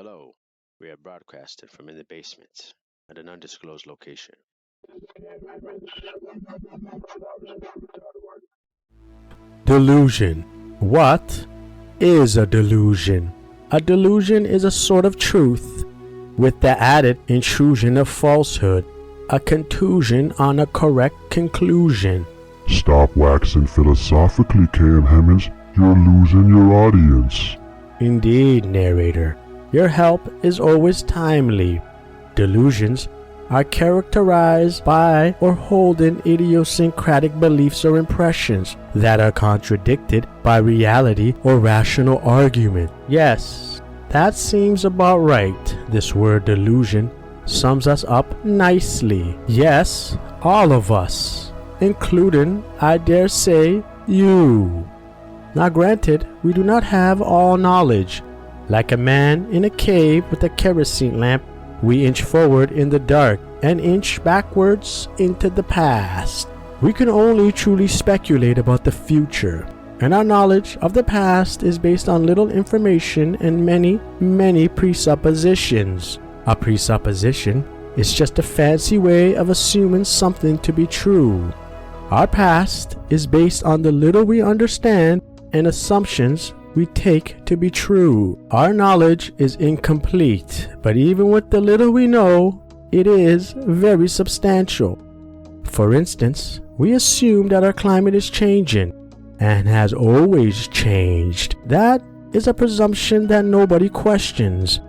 Hello, we are broadcasting from in the basement at an undisclosed location. Delusion. What is a delusion? A delusion is a sort of truth with the added intrusion of falsehood, a contusion on a correct conclusion. Stop waxing philosophically, Hemmans. You're losing your audience. Indeed, narrator. Your help is always timely. Delusions are characterized by or holding idiosyncratic beliefs or impressions that are contradicted by reality or rational argument. Yes, that seems about right. This word delusion sums us up nicely. Yes, all of us, including, I dare say, you. Now granted, we do not have all knowledge. Like a man in a cave with a kerosene lamp, we inch forward in the dark and inch backwards into the past. We can only truly speculate about the future, and our knowledge of the past is based on little information and many presuppositions. A presupposition is just a fancy way of assuming something to be true. Our past is based on the little we understand and assumptions we take to be true. Our knowledge is incomplete, but even with the little we know, it is very substantial. For instance, we assume that our climate is changing and has always changed. That is a presumption that nobody questions.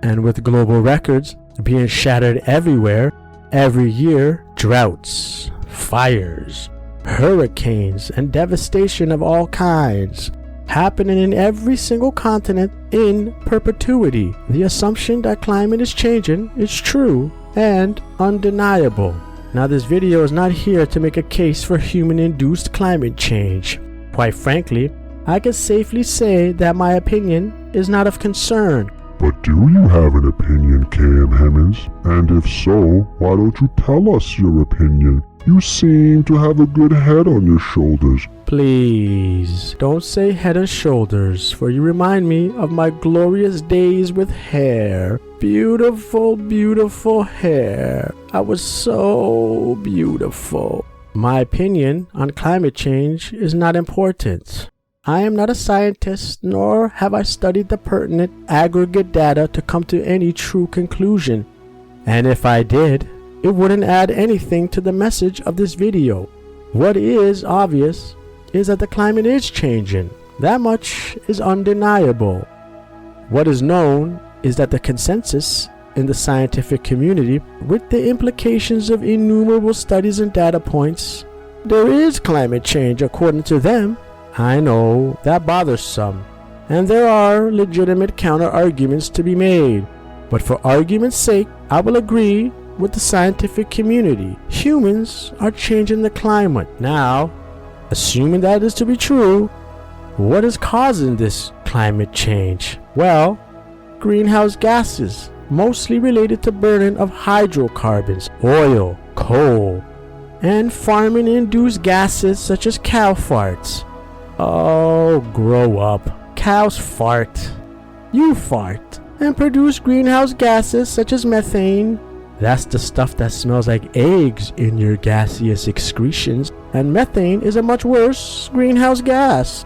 And with global records being shattered everywhere, every year, droughts, fires, hurricanes, and devastation of all kinds happening in every single continent in perpetuity. The assumption that climate is changing is true and undeniable. Now, this video is not here to make a case for human-induced climate change. Quite frankly, I can safely say that my opinion is not of concern. But do you have an opinion, Hemmans? And if so, why don't you tell us your opinion? You seem to have a good head on your shoulders. Please, don't say head and shoulders, for you remind me of my glorious days with hair. Beautiful, beautiful hair. I was so beautiful. My opinion on climate change is not important. I am not a scientist, nor have I studied the pertinent aggregate data to come to any true conclusion. And if I did, it wouldn't add anything to the message of this video. What is obvious is that the climate is changing. That much is undeniable. What is known is that the consensus in the scientific community, with the implications of innumerable studies and data points, there is climate change according to them. I know that bothers some, and there are legitimate counter-arguments to be made. But for argument's sake, I will agree with the scientific community. Humans are changing the climate. Now, assuming that is to be true, what is causing this climate change? Well, greenhouse gases, mostly related to burning of hydrocarbons, oil, coal, and farming-induced gases such as cow farts. Oh, grow up. Cows fart. You fart and produce greenhouse gases such as methane. That's the stuff that smells like eggs in your gaseous excretions, and methane is a much worse greenhouse gas.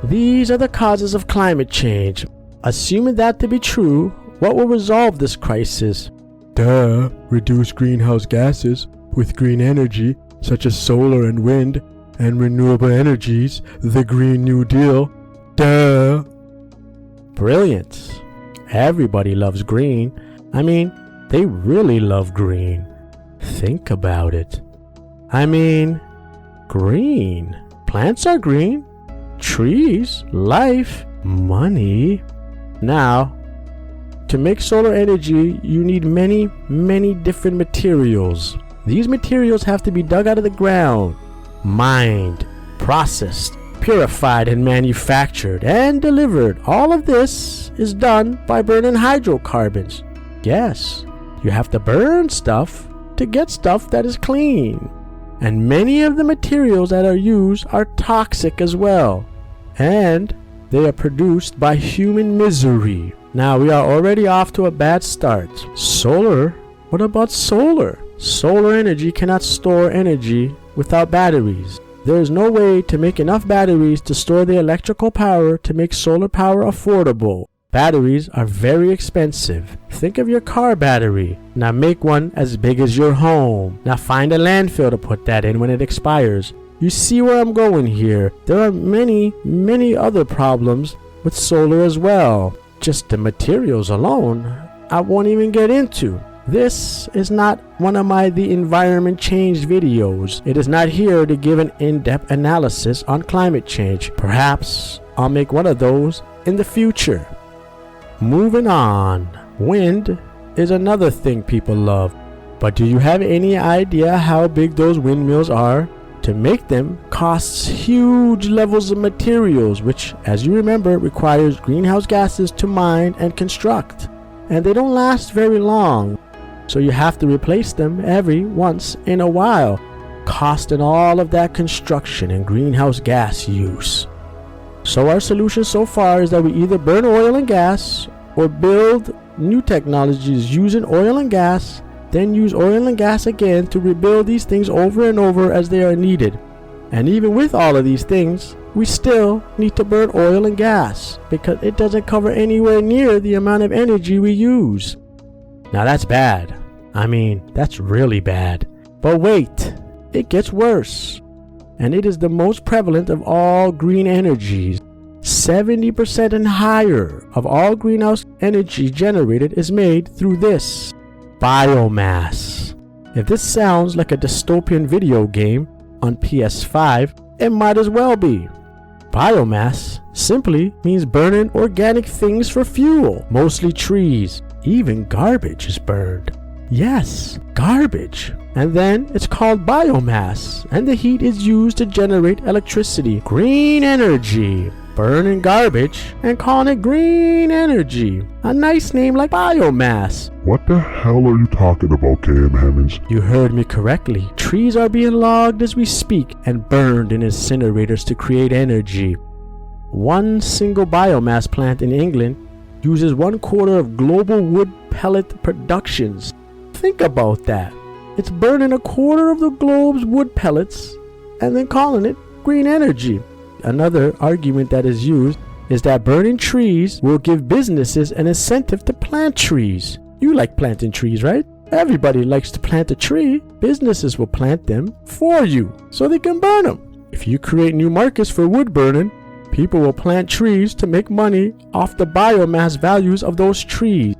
These are the causes of climate change. Assuming that to be true, what will resolve this crisis? Duh, reduce greenhouse gases with green energy such as solar and wind and renewable energies, the Green New Deal. Duh. Brilliant. Everybody loves green. I mean, they really love green. Think about it. I mean, green. Plants are green. Trees, life, money. Now, to make solar energy, you need many different materials. These materials have to be dug out of the ground, mined, processed, purified, and manufactured, and delivered. All of this is done by burning hydrocarbons. Yes, you have to burn stuff to get stuff that is clean. And many of the materials that are used are toxic as well. And they are produced by human misery. Now we are already off to a bad start. Solar? What about solar? Solar energy cannot store energy without batteries. There is no way to make enough batteries to store the electrical power to make solar power affordable. Batteries are very expensive. Think of your car battery. Now make one as big as your home. Now find a landfill to put that in when it expires. You see where I'm going here. There are many other problems with solar as well. Just the materials alone, I won't even get into. This is not one of my The Environment Changed videos. It is not here to give an in-depth analysis on climate change. Perhaps I'll make one of those in the future. Moving on. Wind is another thing people love. But do you have any idea how big those windmills are? To make them costs huge levels of materials, which, as you remember, requires greenhouse gases to mine and construct. And they don't last very long. So you have to replace them every once in a while, costing all of that construction and greenhouse gas use. So our solution so far is that we either burn oil and gas or build new technologies using oil and gas, then use oil and gas again to rebuild these things over and over as they are needed. And even with all of these things, we still need to burn oil and gas because it doesn't cover anywhere near the amount of energy we use. Now that's bad. I mean, that's really bad. But wait, it gets worse. And it is the most prevalent of all green energies. 70% and higher of all greenhouse energy generated is made through this biomass. If this sounds like a dystopian video game on PS5, it might as well be. Biomass simply means burning organic things for fuel, mostly trees. Even garbage is burned. Yes, garbage. And then it's called biomass, and the heat is used to generate electricity. Green energy. Burning garbage and calling it green energy. A nice name like biomass. What the hell are you talking about, KM Hemmans? You heard me correctly. Trees are being logged as we speak and burned in incinerators to create energy. One single biomass plant in England uses 1/4 of global wood pellet productions. Think about that. It's burning 1/4 of the globe's wood pellets and then calling it green energy. Another argument that is used is that burning trees will give businesses an incentive to plant trees. You like planting trees, right? Everybody likes to plant a tree. Businesses will plant them for you so they can burn them. If you create new markets for wood burning, people will plant trees to make money off the biomass values of those trees.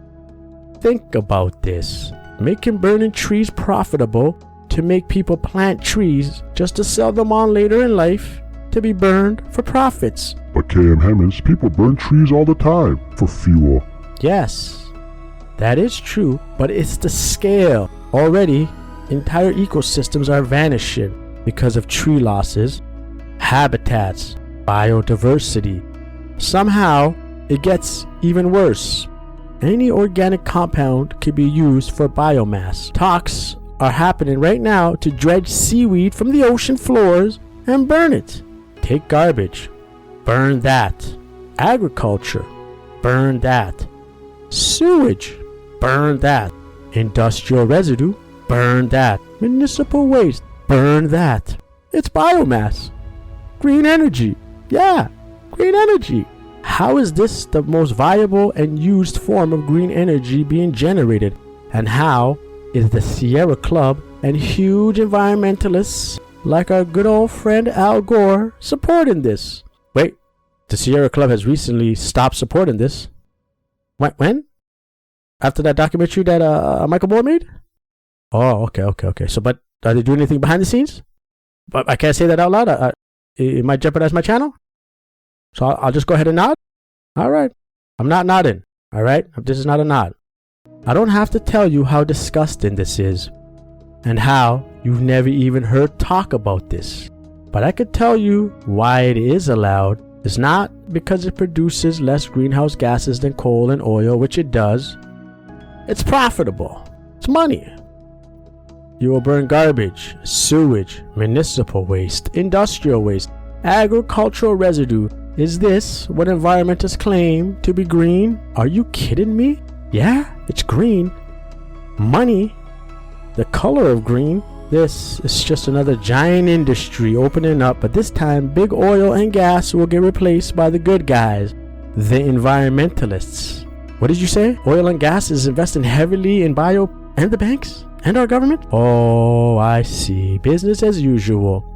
Think about this. Making burning trees profitable to make people plant trees just to sell them on later in life to be burned for profits. But KM Hemmans, people burn trees all the time for fuel. Yes, that is true, but it's the scale. Already, entire ecosystems are vanishing because of tree losses, habitats, biodiversity. Somehow, it gets even worse. Any organic compound can be used for biomass. Talks are happening right now to dredge seaweed from the ocean floors and burn it. Take garbage, burn that. Agriculture, burn that. Sewage, burn that. Industrial residue, burn that. Municipal waste, burn that. It's biomass. Green energy. Yeah, green energy. How is this the most viable and used form of green energy being generated? And how is the Sierra Club and huge environmentalists like our good old friend Al Gore supporting this? Wait, the Sierra Club has recently stopped supporting this. When? After that documentary that Michael Moore made? Oh, okay. So, but are they doing anything behind the scenes? But I can't say that out loud. It might jeopardize my channel. So I'll just go ahead and nod. All right. I'm not nodding. All right. This is not a nod. I don't have to tell you how disgusting this is and how you've never even heard talk about this. But I could tell you why it is allowed. It's not because it produces less greenhouse gases than coal and oil, which it does. It's profitable. It's money. You will burn garbage, sewage, municipal waste, industrial waste, agricultural residue Is this what environmentalists claim to be green? Are you kidding me? Yeah, it's green. Money, the color of green. This is just another giant industry opening up, but this time big oil and gas will get replaced by the good guys, the environmentalists. What did you say? Oil and gas is investing heavily in bio and the banks and our government? Oh, I see. Business as usual.